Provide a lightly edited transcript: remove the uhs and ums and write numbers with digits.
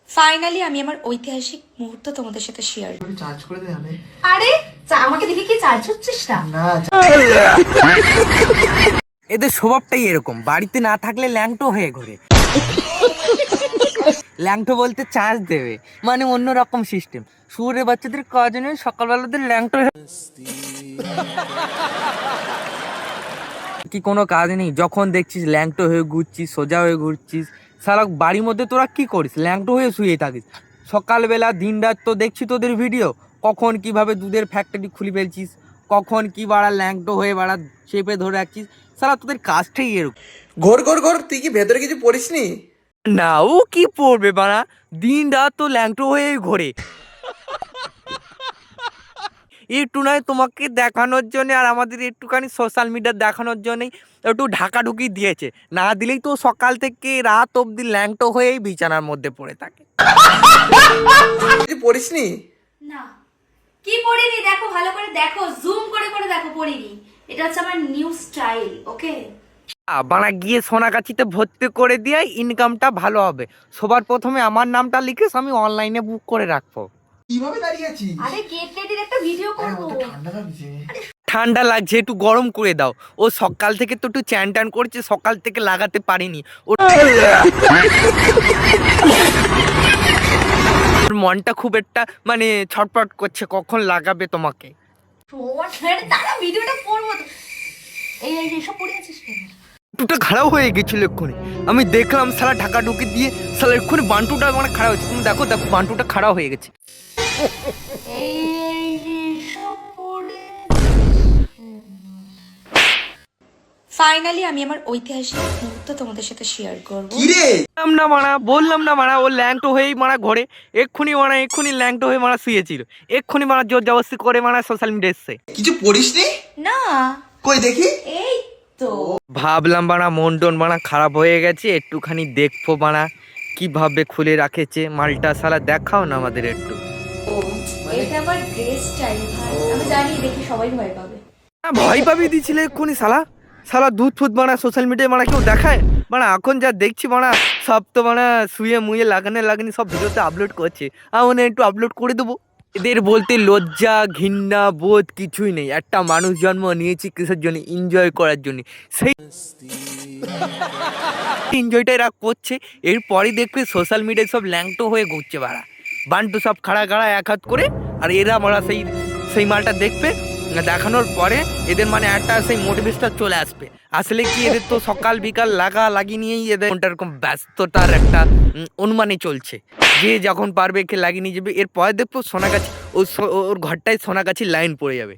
Finally আমি আমার ঐতিহাসিক মুহূর্ত তোমাদের সাথে শেয়ার করব। চার্জ করে দে আমি। আরে আমাকে দেখে কি চার্জ হচ্ছিস না? না এদের স্বভাবটাই এরকম, বাড়িতে না থাকলে ল্যাংটো হয়ে ঘোরে। ল্যাংটো বলতে চার্জ দেবে, মানে অন্যরকম সিস্টেম। শুয়োরের বাচ্চাদের কাজ নেই, সকালবেলাদের ল্যাংটো কি কোনো কাজ নেই? যখন দেখছিস ল্যাংটো হয়ে ঘুরছিস, সোজা হয়ে ঘুরছিস, সারা বাড়ির মধ্যে তোরা কি করিস? ল্যাংটো হয়ে শুয়ে থাকিস। সকালবেলা দিন রাত তো দেখছি তোদের ভিডিও, কখন কিভাবে দুধের ফ্যাক্টরি খুলে ফেলছিস, কখন কি বাড়া ল্যাংটো হয়ে বাড়া চেপে ধরে রাখছিস। সারা তোদের কাজটাই এরকম। ঘোর ঘোর ঘোর, তুই কি ভেতরে কিছু পড়িসনি? না, ও কি পড়বে বাড়া, দিন রাত তো ল্যাংটো হয়েই ঘোরে। একটু নয় তোমাকে দেখানোর জন্য আর আমাদের একটুখানি সোশ্যাল মিডিয়া দেখানোর জন্যই একটু ঢাকাঢুকি দিয়েছে, না দিলেই তো সকাল থেকে রাত অবধি ল্যাংটো হয়েই বিছানার মধ্যে পড়ে থাকে। কিছু পড়িসনি? না, কি পড়িনি? দেখো, ভালো করে দেখো, জুম করে করে দেখো, পড়িনি। এটা হচ্ছে আমার নিউ স্টাইল, ওকে? বাড়া গিয়ে সোনাগাছিতে ভর্তি করে দিয়ে ইনকামটা ভালো হবে। সবার প্রথমে আমার নামটা লিখিস, আমি অনলাইনে বুক করে রাখবো। কিভাবে দাঁড়িয়ে আছিস? আরে গেট রেডির একটা ভিডিও করব। ঠান্ডা লাগছে। ঠান্ডা লাগছে, একটু গরম করে দাও। ও সকাল থেকে তো একটু চ্যান ট্যান করছে, সকাল থেকে লাগাতে পারিনি। ওর মনটা খুব একটা মানে ছটপট করছে, কখন লাগাবে তোমাকে। দাঁড়া, ভিডিওটা করবো। এই এই এসব পড়ে আছিস কেন? বান্টুটা খারাপ হয়ে গেছিল এক্ষুনি, আমি দেখলাম সালা ঢাকা ঢুকে দিয়ে সালা এক্ষুনি বান্টুটা মানে খারাপ হয়েছে। তুমি দেখো দেখো বান্টুটা খারাপ হয়ে গেছে। ফাইনালি আমি আমার ঐতিহাসিক মুহূর্ত তোমাদের সাথে শেয়ার করব। কি রে? বললাম না মারা, ও ল্যাংটো হয়েই মারা ঘরে। এক্ষুনি ল্যাংটো হয়ে মারা শুয়েছিল, এক্ষুনি মারা জোর জবরদস্তি করে মারা সোশ্যাল মিডিয়া এসছে। কিছু পড়িসনি? না, কই দেখি। এই তো ভাবলাম বানা মন টন বানা খারাপ হয়ে গেছে, একটুখানি দেখবো বানা কিভাবে খুলে রাখেছে মালটা। সালা দেখাও না আমাদের একটু। এটা আমার ড্রেস স্টাইল ভাই, আমি জানি দেখে সবাই ভয় পাবে। ভয় পাবিয়ে দিয়েছিলে এক্ষুনি সালা। সালা দুধ ফুদ বানা সোশ্যাল মিডিয়ায় মারা কেউ দেখায় বানা? এখন যা দেখছি বানা, সব তো বানা শুয়ে মুয়ে লাগানি সব ভিডিওতে আপলোড করছে। আমি একটু আপলোড করে দেবো। এদের বলতে লজ্জা ঘৃণা বোধ কিছুই নেই। একটা মানুষ জন্ম নিয়েছি কিসের জন্য? এনজয় করার জন্য। সেই এনজয়টা এরা করছে, এরপরই দেখবে সোশ্যাল মিডিয়ায় সব ল্যাংটো হয়ে ঘুরছে বাড়া। বান্টু সব খাড়া এক হাত করে, আর এরা মারা সেই মালটা দেখবে, দেখানোর পরে এদের মানে একটা সেই মোটিভেশনটা চলে আসবে। আসলে কি এদের তো সকাল বিকাল লাগি নিয়েই এদের এরকম ব্যস্ততার একটা অনুমানে চলছে, যে যখন পারবে একে লাগিয়ে নিয়ে যাবে। এরপরে দেখবো সোনাগাছি ওর ঘরটায় সোনাগাছির লাইন পড়ে যাবে।